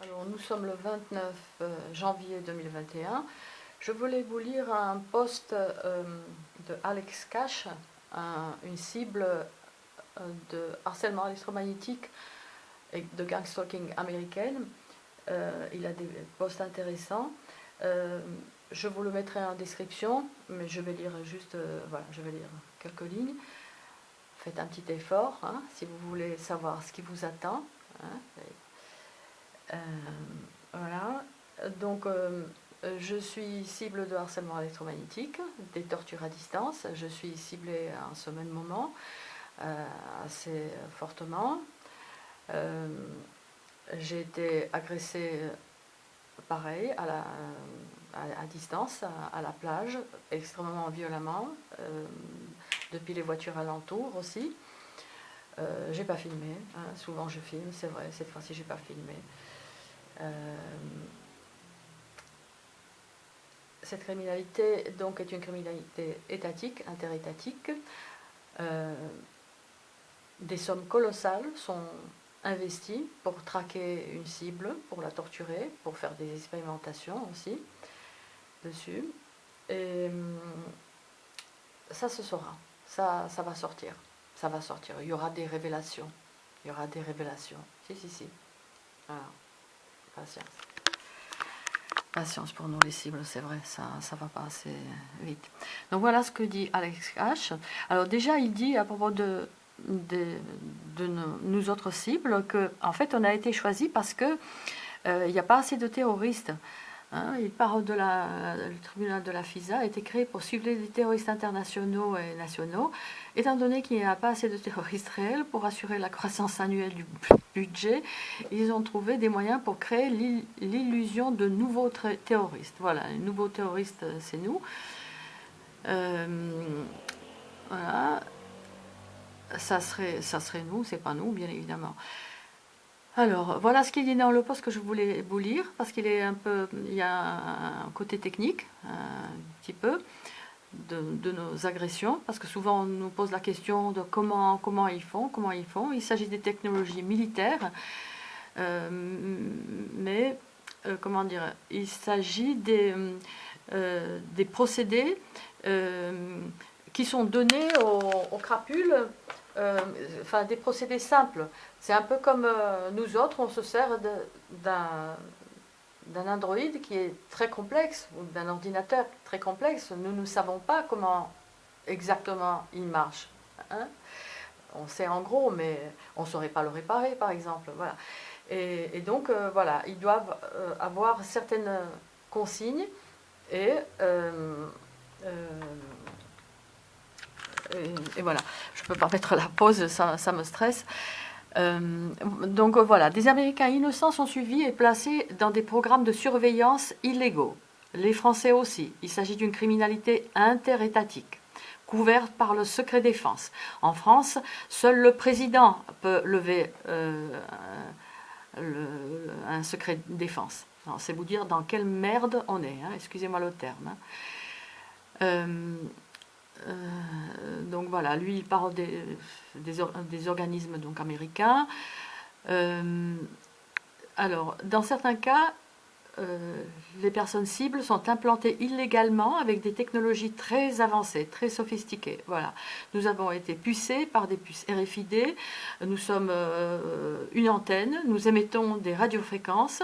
Alors, nous sommes le 29 janvier 2021. Je voulais vous lire un post de Alex Cash, une cible de harcèlement électromagnétique et de gangstalking américaine. Il a des posts intéressants. Je vous le mettrai en description, mais je vais lire juste, voilà, je vais lire quelques lignes. Faites un petit effort, hein, si vous voulez savoir ce qui vous attend. Hein. Voilà. Donc, je suis cible de harcèlement électromagnétique, des tortures à distance. Je suis ciblée en ce même moment, assez fortement. J'ai été agressée, pareil, à distance, à la plage, extrêmement violemment, depuis les voitures alentours aussi. J'ai pas filmé, hein, souvent je filme, c'est vrai, cette fois-ci j'ai pas filmé. Cette criminalité donc est une criminalité étatique, interétatique. Des sommes colossales sont investies pour traquer une cible, pour la torturer, pour faire des expérimentations aussi dessus. Et ça se saura, ça va sortir, ça va sortir. Il y aura des révélations, il y aura des révélations. Si. Voilà, patience. Patience pour nous les cibles, c'est vrai, ça va pas assez vite. Donc voilà ce que dit Alex Cash. Alors déjà il dit à propos de nous autres cibles que en fait on a été choisi parce que il n'y a pas assez de terroristes. Hein, il parle de le tribunal de la FISA a été créé pour cibler les terroristes internationaux et nationaux, étant donné qu'il n'y a pas assez de terroristes réels pour assurer la croissance annuelle du budget. Ils ont trouvé des moyens pour créer l'illusion de nouveaux terroristes. Voilà, les nouveaux terroristes, c'est nous. Voilà, ça serait nous, c'est pas nous, bien évidemment. Alors, voilà ce qu'il dit dans le post que je voulais vous lire, parce qu'il est un peu, il y a un côté technique, un petit peu, de nos agressions, parce que souvent on nous pose la question de comment ils font. Il s'agit des technologies militaires, mais comment dire, il s'agit des procédés qui sont donnés aux crapules. Enfin, des procédés simples. C'est un peu comme nous autres, on se sert d'un Android qui est très complexe, ou d'un ordinateur très complexe. Nous ne savons pas comment exactement il marche. Hein, on sait en gros, mais on ne saurait pas le réparer, par exemple. Voilà. Et donc, voilà, ils doivent avoir certaines consignes et voilà, je ne peux pas mettre la pause, ça me stresse. Donc voilà, des Américains innocents sont suivis et placés dans des programmes de surveillance illégaux. Les Français aussi. Il s'agit d'une criminalité interétatique, couverte par le secret défense. En France, seul le président peut lever un secret défense. C'est vous dire dans quelle merde on est, hein, excusez-moi le terme. Donc voilà, lui il parle des organismes donc américains. Alors, dans certains cas, les personnes cibles sont implantées illégalement avec des technologies très avancées, très sophistiquées. Voilà. Nous avons été pucés par des puces RFID, nous sommes une antenne, nous émettons des radiofréquences,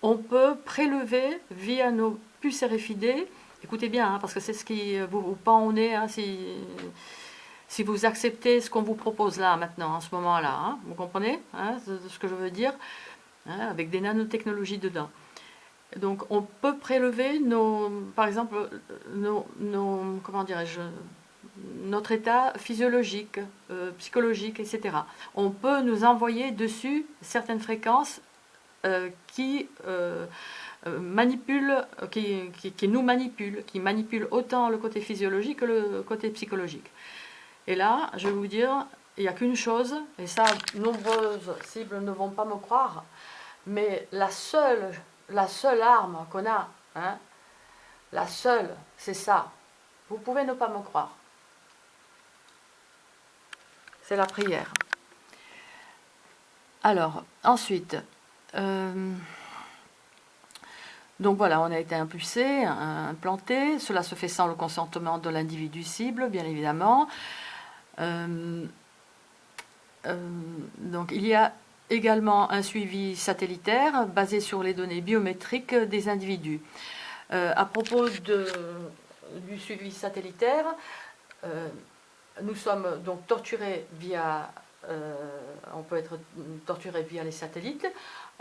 on peut prélever via nos puces RFID. Écoutez bien, hein, parce que c'est ce qui vous pend au nez, hein, si vous acceptez ce qu'on vous propose là, maintenant, en ce moment-là. Hein, vous comprenez hein, ce que je veux dire hein, avec des nanotechnologies dedans. Donc, on peut prélever par exemple, comment dirais-je, notre état physiologique, psychologique, etc. On peut nous envoyer dessus certaines fréquences qui nous manipulent, qui manipulent autant le côté physiologique que le côté psychologique. Et là, je vais vous dire, il n'y a qu'une chose, et ça, nombreuses cibles ne vont pas me croire, mais la seule arme qu'on a, hein, la seule, c'est ça. Vous pouvez ne pas me croire. C'est la prière. Alors, ensuite, Donc voilà, on a été impulsé, implanté. Cela se fait sans le consentement de l'individu cible, bien évidemment. Donc il y a également un suivi satellitaire basé sur les données biométriques des individus. À propos du suivi satellitaire, nous sommes donc torturés via, on peut être torturé via les satellites.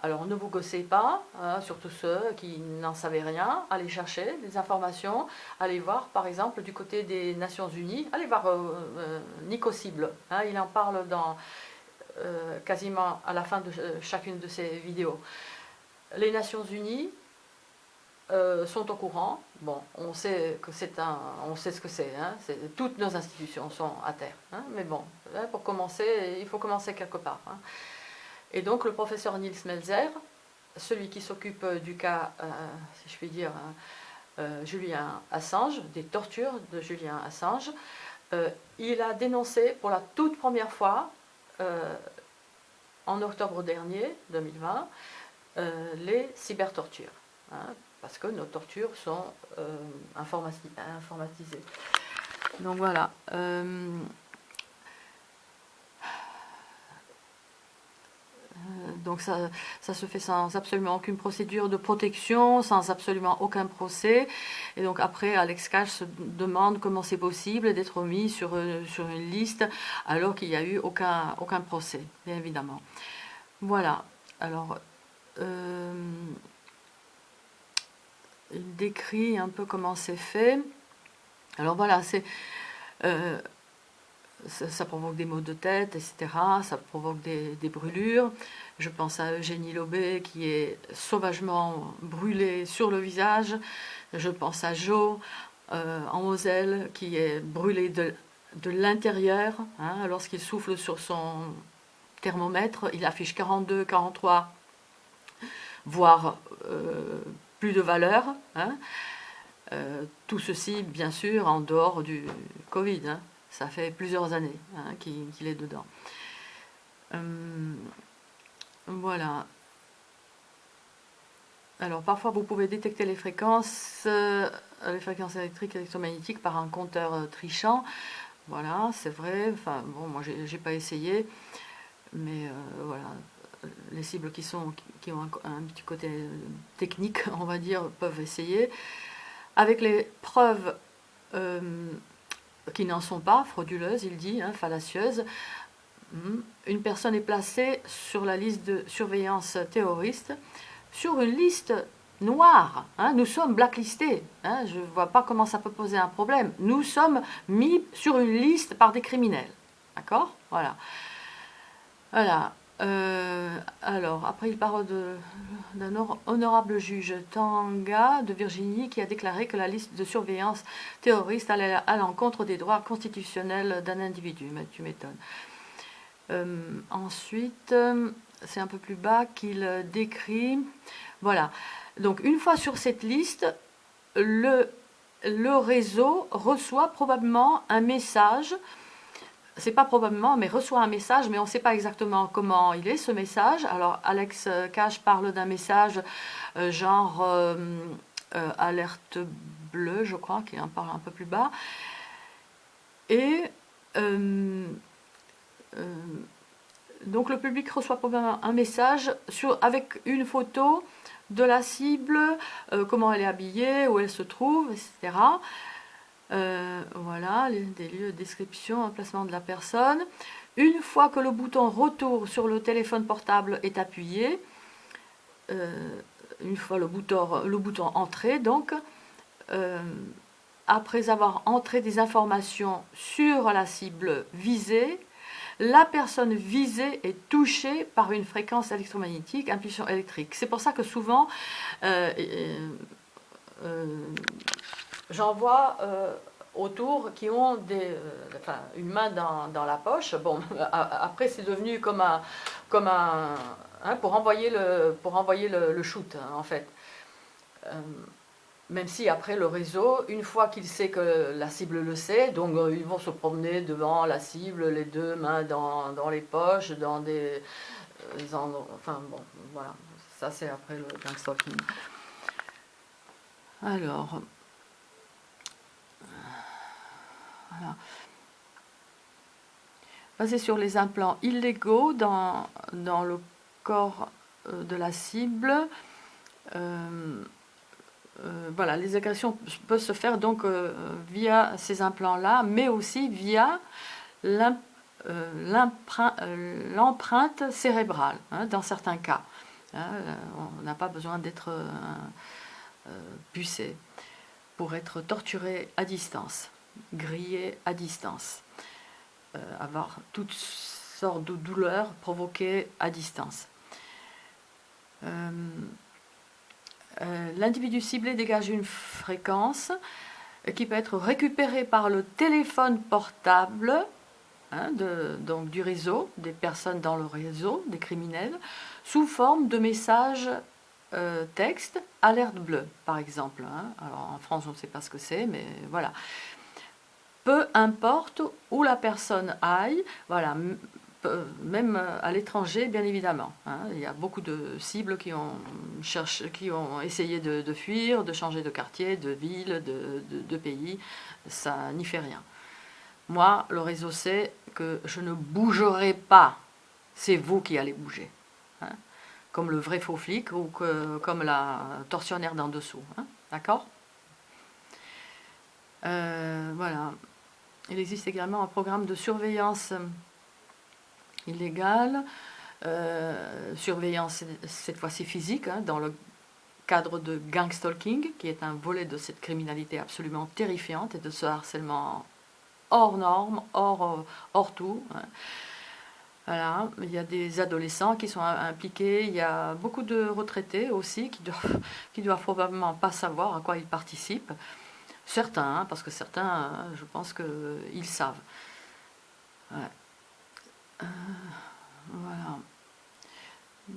Alors ne vous gossez pas, hein, surtout ceux qui n'en savaient rien, allez chercher des informations, allez voir par exemple du côté des Nations Unies, allez voir Nico Cible, hein, il en parle dans, quasiment à la fin de chacune de ses vidéos. Les Nations Unies sont au courant. Bon, on sait que on sait ce que c'est. Hein, toutes nos institutions sont à terre. Hein, mais bon, hein, pour commencer, il faut commencer quelque part. Hein. Et donc le professeur Nils Melzer, celui qui s'occupe du cas, si je puis dire, Julian Assange, des tortures de Julian Assange, il a dénoncé pour la toute première fois, en octobre dernier, 2020, les cybertortures. Hein, parce que nos tortures sont informatisées. Donc voilà. Donc ça se fait sans absolument aucune procédure de protection, sans absolument aucun procès. Et donc après, Alex Cash se demande comment c'est possible d'être mis sur une liste alors qu'il n'y a eu aucun procès, bien évidemment. Voilà. Alors, il décrit un peu comment c'est fait. Alors voilà, ça provoque des maux de tête, etc. Ça provoque des brûlures. Je pense à Eugénie Lobé qui est sauvagement brûlée sur le visage. Je pense à Jo en Moselle qui est brûlé de l'intérieur. Hein, lorsqu'il souffle sur son thermomètre, il affiche 42, 43, voire plus de valeur. Hein. Tout ceci, bien sûr, en dehors du Covid. Hein. Ça fait plusieurs années hein, qu'il est dedans. Voilà. Alors, parfois, vous pouvez détecter les fréquences électriques et électromagnétiques par un compteur trichant. Voilà, c'est vrai. Enfin, bon, moi, j'ai pas essayé. Mais voilà, les cibles qui ont un petit côté technique, on va dire, peuvent essayer. Avec les preuves qui n'en sont pas, frauduleuses, il dit, hein, fallacieuses, une personne est placée sur la liste de surveillance terroriste, sur une liste noire. Hein, nous sommes blacklistés. Hein, je ne vois pas comment ça peut poser un problème. Nous sommes mis sur une liste par des criminels. D'accord ? Voilà. Voilà. Alors, après, il parle d'un honorable juge Tanga de Virginie qui a déclaré que la liste de surveillance terroriste allait à l'encontre des droits constitutionnels d'un individu. Mais tu m'étonnes. Ensuite, c'est un peu plus bas qu'il décrit. Voilà. Donc, une fois sur cette liste, le réseau reçoit probablement un message. C'est pas probablement, mais reçoit un message, mais on ne sait pas exactement comment il est ce message. Alors Alex Cash parle d'un message genre alerte bleue, je crois, qu'il en parle un peu plus bas. Et donc le public reçoit probablement un message avec une photo de la cible, comment elle est habillée, où elle se trouve, etc. Voilà, des lieux de description, emplacement de la personne. Une fois que le bouton retour sur le téléphone portable est appuyé, une fois le bouton entrée, donc, après avoir entré des informations sur la cible visée, la personne visée est touchée par une fréquence électromagnétique, impulsion électrique. C'est pour ça que souvent, j'en vois autour qui ont une main dans la poche. Bon, après c'est devenu comme un hein, pour envoyer le shoot, hein, en fait. Même si après le réseau, une fois qu'il sait que la cible le sait, donc ils vont se promener devant la cible, les deux mains dans les poches, dans des endroits, enfin bon, voilà, ça c'est après le gang stalking. Alors, voilà. Basé sur les implants illégaux dans le corps de la cible, voilà, les agressions peuvent se faire donc via ces implants-là, mais aussi via l'empreinte cérébrale, hein, dans certains cas. Hein, on n'a pas besoin d'être pucé pour être torturé à distance, grillé à distance, avoir toutes sortes de douleurs provoquées à distance. L'individu ciblé dégage une fréquence qui peut être récupérée par le téléphone portable, hein, donc du réseau, des personnes dans le réseau, des criminels, sous forme de messages texte, alerte bleue, par exemple. Hein. Alors en France, on ne sait pas ce que c'est, mais voilà. Peu importe où la personne aille, voilà, même à l'étranger, bien évidemment. Hein. Il y a beaucoup de cibles qui ont essayé de fuir, de changer de quartier, de ville, de pays. Ça n'y fait rien. Moi, le réseau sait que je ne bougerai pas. C'est vous qui allez bouger. Hein. Comme le vrai faux flic ou comme la tortionnaire d'en dessous. Hein. D'accord ? Voilà. Il existe également un programme de surveillance illégale, surveillance cette fois-ci physique, hein, dans le cadre de gang stalking, qui est un volet de cette criminalité absolument terrifiante et de ce harcèlement hors norme, hors tout. Hein. Voilà. Il y a des adolescents qui sont impliqués, il y a beaucoup de retraités aussi qui doivent probablement pas savoir à quoi ils participent. Certains, hein, parce que certains, je pense qu'ils savent. Ouais. Voilà.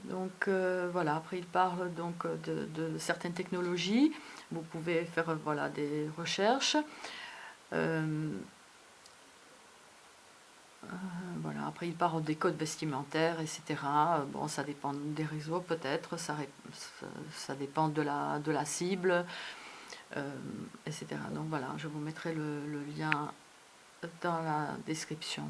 Donc voilà, après il parle donc de certaines technologies. Vous pouvez faire voilà, des recherches. Voilà, après il parle des codes vestimentaires, etc. Bon, ça dépend des réseaux peut-être, ça dépend de la cible, etc. Donc voilà, je vous mettrai le lien dans la description.